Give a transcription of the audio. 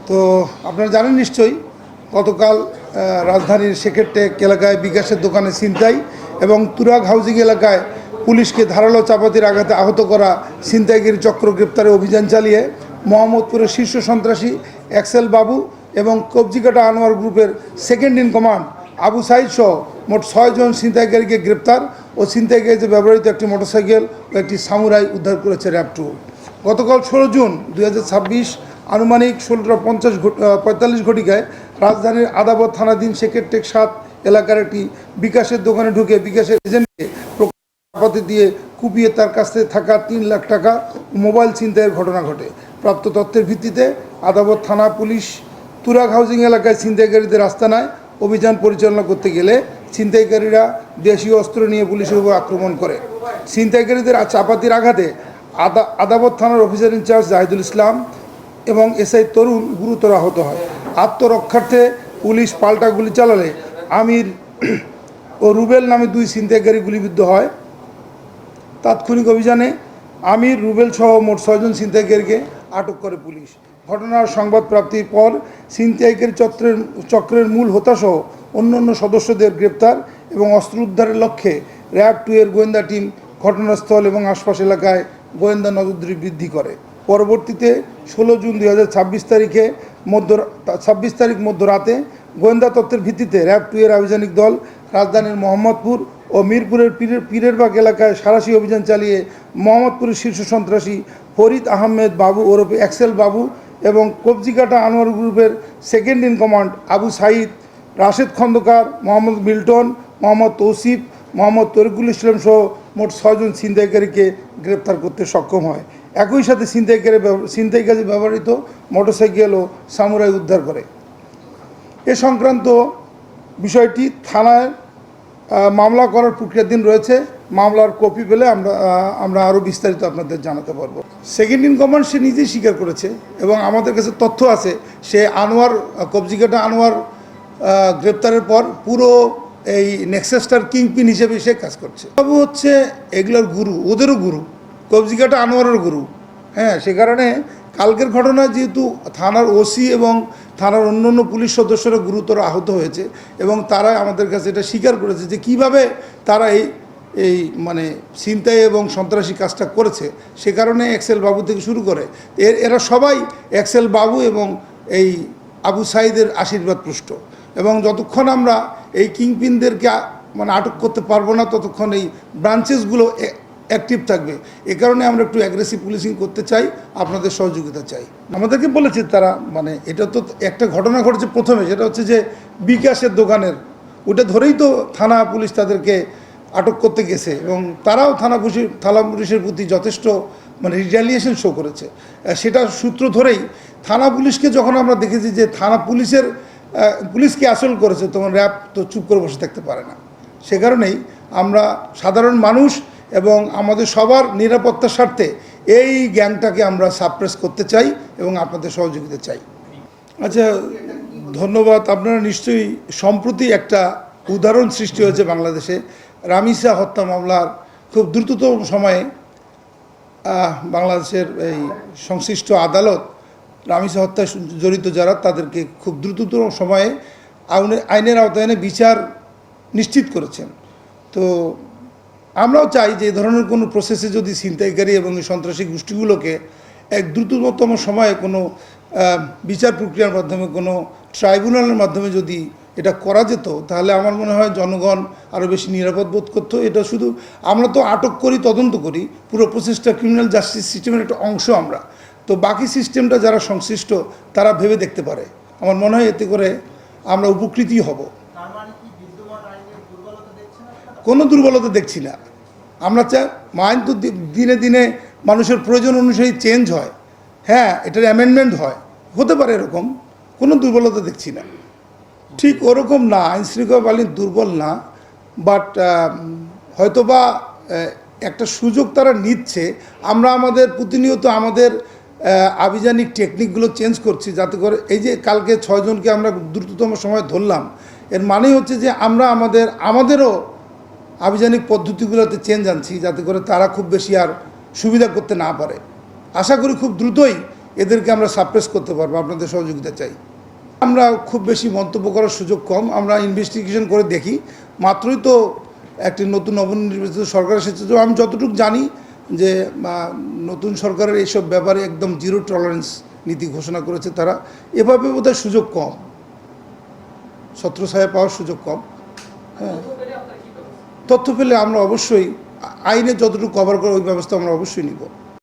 তো আপনারা জানেন নিশ্চয়ই গতকাল রাজধানীর সেকেটটেক এলাকায় বিকাশের দোকানে ছিনতাই এবং তুরাগ হাউজিং এলাকায় পুলিশকে ধারালো চাপাতির আঘাতে আহত করা ছিনতাইগিরি চক্র গ্রেপ্তারে অভিযান চালিয়ে মোহাম্মদপুরের শীর্ষ সন্ত্রাসী এক্সেল বাবু এবং কবজিকাটা আনোয়ার গ্রুপের second in command Abu Saeed সহ মোট 6 জন ছিনতাইকারীকে গ্রেপ্তার ও ছিনতাইকারীতে ব্যবহৃত একটি মোটরসাইকেল ও একটি সামুরাই উদ্ধার করেছে র্যাব 2। গতকাল 16 জুন 2026 আনুমানিক 16:45 ঘটিকায় রাজধানীর আদাবত থানাধীন সেকেটটেক 7 এলাকার একটি বিকাশের দোকানে ঢুকে বিকাশের এজেন্টকে চাপাতি দিয়ে কুপিয়ে তার কাছ থেকে থাকা 3 লাখ টাকা মোবাইল ছিনতাইয়ের ঘটনা ঘটে। প্রাপ্ত তথ্যের ভিত্তিতে আদাবত থানা পুলিশ তুরাগ হাউজিং এলাকায় ছিনতাইকারীদের আস্তানায় অভিযান পরিচালনা করতে গেলে ছিনতাইকারীরা দেশীয় অস্ত্র নিয়ে পুলিশের উপর আক্রমণ করে। ছিনতাইকারীদের চাপাতির আঘাতে আদাবত থানার অফিসার ইনচার্জ জাহিদুল ইসলাম এবং এসআই তরুণ গুরুতর আহত হয়। আত্মরক্ষার্থে পুলিশ পাল্টা গুলি চালালে আমির ও রুবেল নামে 2 ছিনতাইকারী গুলিবিদ্ধ হয়। তাৎক্ষণিক অভিযানে আমির রুবেল সহ মোট 6 জন ছিনতাইকারীকে আটক করে পুলিশ। ঘটনার সংবাদ প্রাপ্তির পর ছিনতাইকারী চক্রের মূল হোতাসহ অন্যান্য সদস্যদের গ্রেপ্তার এবং অস্ত্র উদ্ধারের লক্ষ্যে র্যাব 2 এর গোয়েন্দা টিম ঘটনাস্থল এবং আশপাশ এলাকায় গোয়েন্দা নজরদারি বৃদ্ধি করে। পরবর্তীতে 16 জুন 2026 তারিখ মধ্যরাতে গোয়েন্দা তথ্যের ভিত্তিতে র্যাব 2 এর আভিযানিক দল রাজধানীর মোহাম্মদপুর ও মিরপুরের পীরেরবাগ এলাকায় সাঁড়াশি অভিযান চালিয়ে মোহাম্মদপুরের শীর্ষ সন্ত্রাসী ফরিদ আহমেদ বাবু ওরফে এক্সেল বাবু এবং কবজিকাটা আনোয়ার গ্রুপের second in command Abu Saeed, Rashed Khandaker, Mohammad Milton, Mohammad Tousif, Mohammad Tarikul Islam সহ মোট 6 জন ছিনতাইকারীকে গ্রেপ্তার করতে সক্ষম হয়। একই সাথে ছিনতাইকারী ব্যবহৃত মোটরসাইকেল ও সামুরাই উদ্ধার করে। এ সংক্রান্ত বিষয়টি থানায় মামলা করার প্রক্রিয়াধীন রয়েছে। মামলার কপি পেলে আমরা আরও বিস্তারিত আপনাদের জানাতে পারবো। সেকেন্ড ইন কমান্ড সে নিজেই স্বীকার করেছে এবং আমাদের কাছে তথ্য আছে সে কবজিকাটা আনোয়ার গ্রেপ্তারের পর পুরো এই নেক্সাসটার কিংপিন হিসেবে সে কাজ করছে। বাবু হচ্ছে এগুলোর গুরু, ওদেরও গুরু, কবজিকাটা আনোয়ারের গুরু। হ্যাঁ, সে কারণে কালকের ঘটনায় যেহেতু থানার ওসি এবং থানার অন্যান্য পুলিশ সদস্যরা গুরুতর আহত হয়েছে এবং তারা আমাদের কাছে এটা স্বীকার করেছে যে কিভাবে তারা এই মানে ছিনতাই এবং সন্ত্রাসী কাজটা করেছে। সে কারণে এক্সেল বাবু থেকে শুরু করে এরা সবাই এক্সেল বাবু এবং এই আবু সাইদের আশীর্বাদ পুষ্ট এবং যতক্ষণ আমরা এই কিংপিনদেরকে মানে আটক করতে পারবো না ততক্ষণ এই ব্রাঞ্চেসগুলো অ্যাক্টিভ থাকবে। এ কারণে আমরা একটু অ্যাগ্রেসিভ পুলিশিং করতে চাই, আপনাদের সহযোগিতা চাই। আমাদেরকে বলেছে তারা মানে এটা তো একটা ঘটনা ঘটেছে প্রথমে, সেটা হচ্ছে যে বিকাশের দোকানের ওটা ধরেই তো থানা পুলিশ তাদেরকে আটক করতে গেছে এবং তারাও থানা পুলিশের প্রতি যথেষ্ট মানে রিটালিয়েশন শো করেছে। সেটা সূত্র ধরেই থানা পুলিশকে যখন আমরা দেখেছি যে থানা পুলিশকে আসল করেছে তখন র্যাব তো চুপ করে বসে থাকতে পারে না। সে কারণেই আমরা সাধারণ মানুষ এবং আমাদের সবার নিরাপত্তার স্বার্থে এই গ্যাংটাকে আমরা সাপ্রেস করতে চাই এবং আপনাদের সহযোগিতা চাই। আচ্ছা, ধন্যবাদ। আপনারা নিশ্চয়ই সম্প্রতি একটা উদাহরণ সৃষ্টি হয়েছে বাংলাদেশে। রামিসা হত্যা মামলার খুব দ্রুততম সময়ে বাংলাদেশের এই সংশ্লিষ্ট আদালত রামিসা হত্যায় জড়িত যারা তাদেরকে খুব দ্রুততম সময়ে আইনের আওতায় এনে বিচার নিশ্চিত করেছেন। তো আমরাও চাই যে এই ধরনের কোনো প্রসেসে যদি ছিনতাইকারী এবং এই সন্ত্রাসী গোষ্ঠীগুলোকে এক দ্রুততম সময়ে কোনো বিচার প্রক্রিয়ার মাধ্যমে কোনো ট্রাইব্যুনালের মাধ্যমে যদি এটা করা যেত তাহলে আমার মনে হয় জনগণ আরও বেশি নিরাপদ বোধ করতো। এটা শুধু আমরা তো আটক করি, তদন্ত করি, পুরো প্রসেসটা ক্রিমিনাল জাস্টিস সিস্টেমের একটা অংশ আমরা। তো বাকি সিস্টেমটা যারা সংশ্লিষ্ট তারা ভেবে দেখতে পারে। আমার মনে হয় এতে করে আমরা উপকৃতই হব। কোনো দুর্বলতা দেখছি না। আমরা চাই আইন তো দিনে দিনে মানুষের প্রয়োজন অনুযায়ী চেঞ্জ হয়। হ্যাঁ, এটার অ্যামেন্ডমেন্ট হয়, হতে পারে, এরকম কোনো দুর্বলতা দেখছি না। ঠিক ওরকম না, আইন শৃঙ্খলা বাহিনী দুর্বল না, বাট হয়তোবা একটা সুযোগ তারা নিচ্ছে। আমরা আমাদের প্রতিনিয়ত আমাদের আভিযানিক টেকনিকগুলো চেঞ্জ করছি যাতে করে এই যে কালকে 6 জনকে আমরা দ্রুততম সময় ধরলাম, এর মানে হচ্ছে যে আমরা আমাদেরও আভিযানিক পদ্ধতিগুলোতে চেঞ্জ আনছি যাতে করে তারা খুব বেশি আর সুবিধা করতে না পারে। আশা করি খুব দ্রুতই এদেরকে আমরা সাপ্রেস করতে পারবো, আপনাদের সহযোগিতা চাই। আমরা খুব বেশি মন্তব্য করার সুযোগ কম, আমরা ইনভেস্টিগেশন করে দেখি। মাত্রই তো একটি নতুন নবনির্বাচিত সরকার এসেছে, তো আমি যতটুকু জানি যে নতুন সরকারের এইসব ব্যাপারে একদম জিরো টলারেন্স নীতি ঘোষণা করেছে তারা। এভাবে বোধহয় সুযোগ কম, ছত্রছায়া পাওয়ার সুযোগ কম। হ্যাঁ, তথ্য পেলে আমরা অবশ্যই আইনে যতটুকু কভার করে ওই ব্যবস্থা আমরা অবশ্যই নিব।